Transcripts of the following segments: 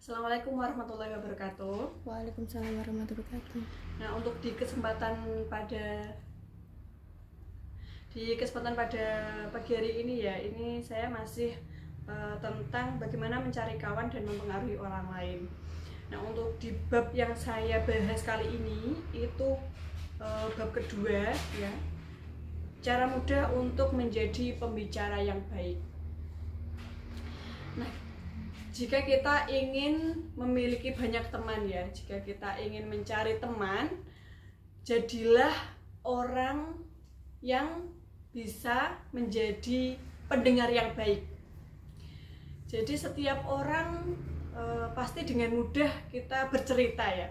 Assalamualaikum warahmatullahi wabarakatuh. Waalaikumsalam warahmatullahi wabarakatuh. Nah, untuk di kesempatan pada pagi hari ini ya, ini saya masih tentang bagaimana mencari kawan dan mempengaruhi orang lain. Nah, untuk di bab yang saya bahas kali ini itu bab kedua ya, cara mudah untuk menjadi pembicara yang baik. Nah, jika kita ingin memiliki banyak teman ya, jika kita ingin mencari teman, jadilah orang yang bisa menjadi pendengar yang baik. Jadi setiap orang pasti dengan mudah kita bercerita ya,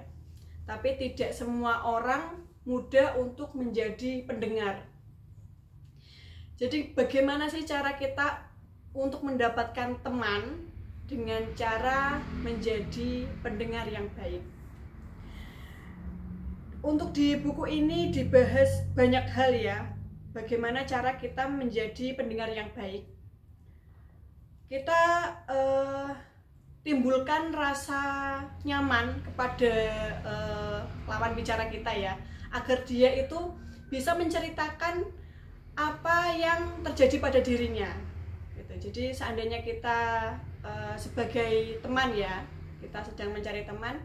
tapi tidak semua orang mudah untuk menjadi pendengar. Jadi bagaimana sih cara kita untuk mendapatkan teman? Dengan cara menjadi pendengar yang baik. Untuk di buku ini dibahas banyak hal ya, bagaimana cara kita menjadi pendengar yang baik. Kita timbulkan rasa nyaman kepada lawan bicara kita ya, agar dia itu bisa menceritakan apa yang terjadi pada dirinya. Jadi seandainya kita sebagai teman ya, kita sedang mencari teman,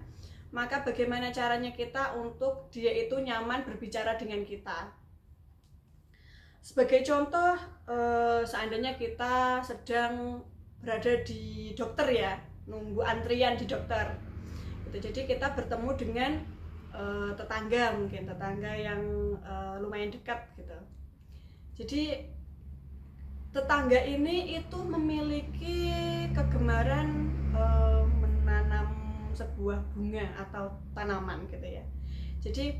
maka bagaimana caranya kita untuk dia itu nyaman berbicara dengan kita. Sebagai contoh, seandainya kita sedang berada di dokter ya, nunggu antrian di dokter jadi kita bertemu dengan tetangga, mungkin tetangga yang lumayan dekat gitu. Jadi tetangga ini itu memiliki kegemaran menanam sebuah bunga atau tanaman gitu ya. Jadi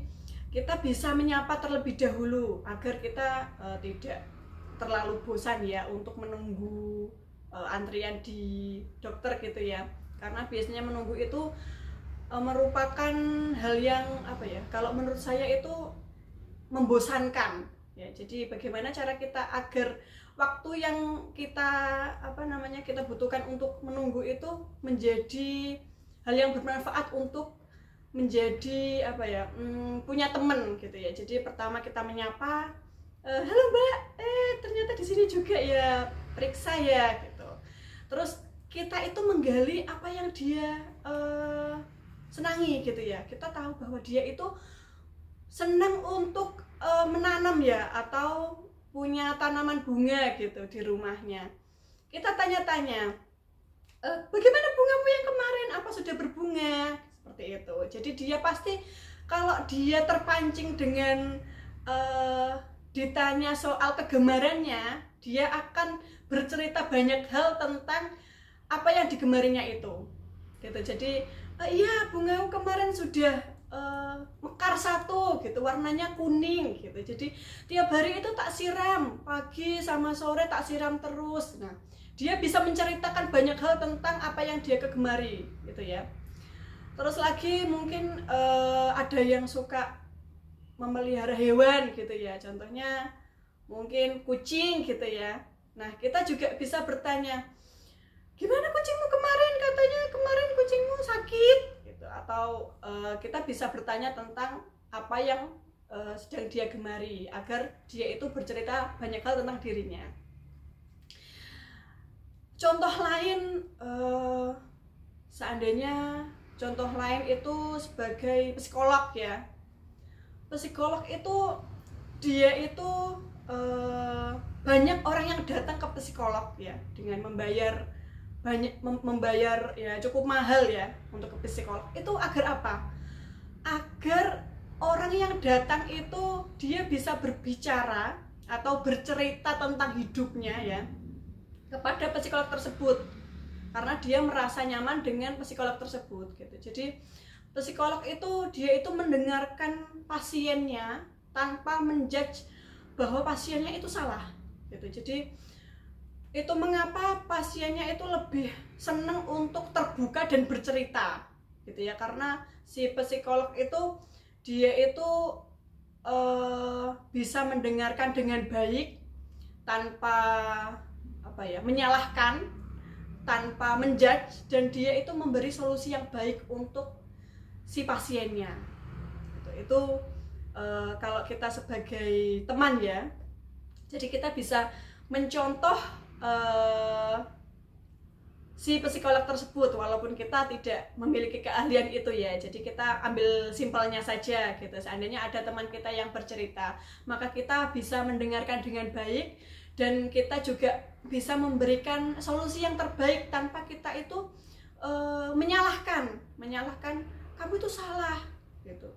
kita bisa menyapa terlebih dahulu agar kita tidak terlalu bosan ya untuk menunggu antrian di dokter gitu ya. Karena biasanya menunggu itu merupakan hal yang kalau menurut saya itu membosankan ya. Jadi bagaimana cara kita agar waktu yang kita kita butuhkan untuk menunggu itu menjadi hal yang bermanfaat untuk menjadi punya teman gitu ya. Jadi pertama kita menyapa, halo Mbak, ternyata di sini juga ya, periksa ya gitu. Terus kita itu menggali apa yang dia senangi gitu ya. Kita tahu bahwa dia itu senang untuk menanam ya, atau punya tanaman bunga gitu di rumahnya. Kita tanya-tanya, bagaimana bungamu yang kemarin, apa sudah berbunga? Seperti itu. Jadi dia pasti kalau dia terpancing dengan ditanya soal kegemarannya, dia akan bercerita banyak hal tentang apa yang digemarinya itu gitu. Jadi iya, bungamu kemarin sudah mekar satu gitu, warnanya kuning gitu. Jadi tiap hari itu tak siram, pagi sama sore tak siram terus. Nah, dia bisa menceritakan banyak hal tentang apa yang dia kegemari gitu ya. Terus lagi mungkin ada yang suka memelihara hewan gitu ya, contohnya mungkin kucing gitu ya. Nah, kita juga bisa bertanya, gimana kucingmu kemarin, katanya kemarin kucingmu sakit gitu. Atau kita bisa bertanya tentang apa yang sedang dia gemari agar dia itu bercerita banyak hal tentang dirinya. Contoh lain, seandainya contoh lain itu sebagai psikolog ya. Psikolog itu dia itu banyak orang yang datang ke psikolog ya dengan membayar ya cukup mahal ya untuk ke psikolog. Itu agar apa? Agar orang yang datang itu dia bisa berbicara atau bercerita tentang hidupnya ya kepada psikolog tersebut, karena dia merasa nyaman dengan psikolog tersebut gitu. Jadi psikolog itu dia itu mendengarkan pasiennya tanpa menjudge bahwa pasiennya itu salah gitu. Jadi itu mengapa pasiennya itu lebih senang untuk terbuka dan bercerita gitu ya, karena si psikolog itu dia itu bisa mendengarkan dengan baik tanpa menyalahkan, tanpa menjudge, dan dia itu memberi solusi yang baik untuk si pasiennya. Itu kalau kita sebagai teman ya, jadi kita bisa mencontoh si psikolog tersebut walaupun kita tidak memiliki keahlian itu ya. Jadi kita ambil simpelnya saja gitu. Seandainya ada teman kita yang bercerita, maka kita bisa mendengarkan dengan baik dan kita juga bisa memberikan solusi yang terbaik tanpa kita itu menyalahkan kamu itu salah gitu.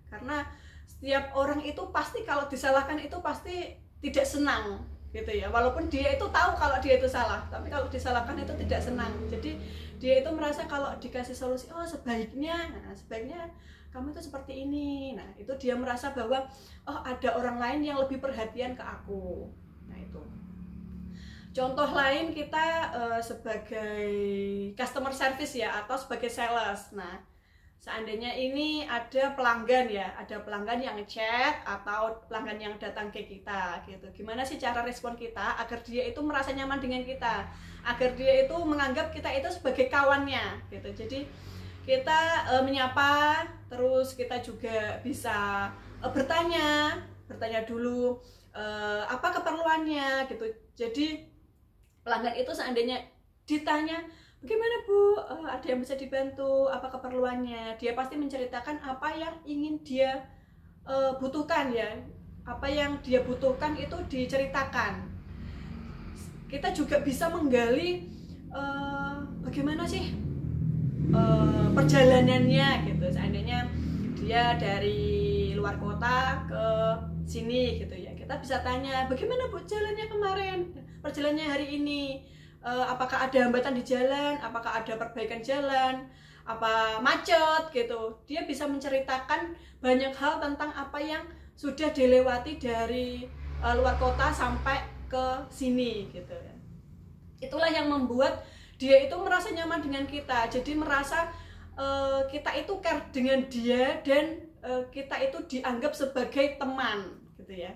Karena setiap orang itu pasti kalau disalahkan itu pasti tidak senang gitu ya, walaupun dia itu tahu kalau dia itu salah, tapi kalau disalahkan itu tidak senang. Jadi dia itu merasa kalau dikasih solusi, oh sebaiknya kamu itu seperti ini, nah itu dia merasa bahwa oh ada orang lain yang lebih perhatian ke aku. Nah itu contoh lain kita sebagai customer service ya, atau sebagai sales. Nah seandainya ini ada pelanggan ya, ada pelanggan yang ngechat atau pelanggan yang datang ke kita gitu. Gimana sih cara respon kita agar dia itu merasa nyaman dengan kita, agar dia itu menganggap kita itu sebagai kawannya gitu. Jadi kita menyapa, terus kita juga bisa bertanya dulu apa keperluannya gitu. Jadi pelanggan itu seandainya ditanya, bagaimana Bu, ada yang bisa dibantu, apa keperluannya, dia pasti menceritakan apa yang ingin dia butuhkan ya. Apa yang dia butuhkan itu diceritakan. Kita juga bisa menggali bagaimana sih perjalanannya gitu. Seandainya dia dari luar kota ke sini gitu ya, kita bisa tanya, bagaimana Bu jalannya kemarin, perjalanannya hari ini, apakah ada hambatan di jalan, apakah ada perbaikan jalan, apa macet gitu. Dia bisa menceritakan banyak hal tentang apa yang sudah dilewati dari luar kota sampai ke sini gitu ya. Itulah yang membuat dia itu merasa nyaman dengan kita. Jadi merasa kita itu care dengan dia dan kita itu dianggap sebagai teman gitu ya.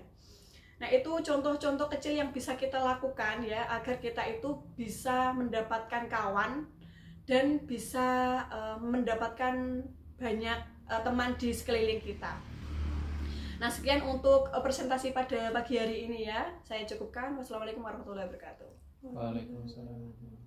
Nah itu contoh-contoh kecil yang bisa kita lakukan ya, agar kita itu bisa mendapatkan kawan dan bisa mendapatkan banyak teman di sekeliling kita. Nah sekian untuk presentasi pada pagi hari ini ya, saya cukupkan. Wassalamualaikum warahmatullahi wabarakatuh. Waalaikumsalam.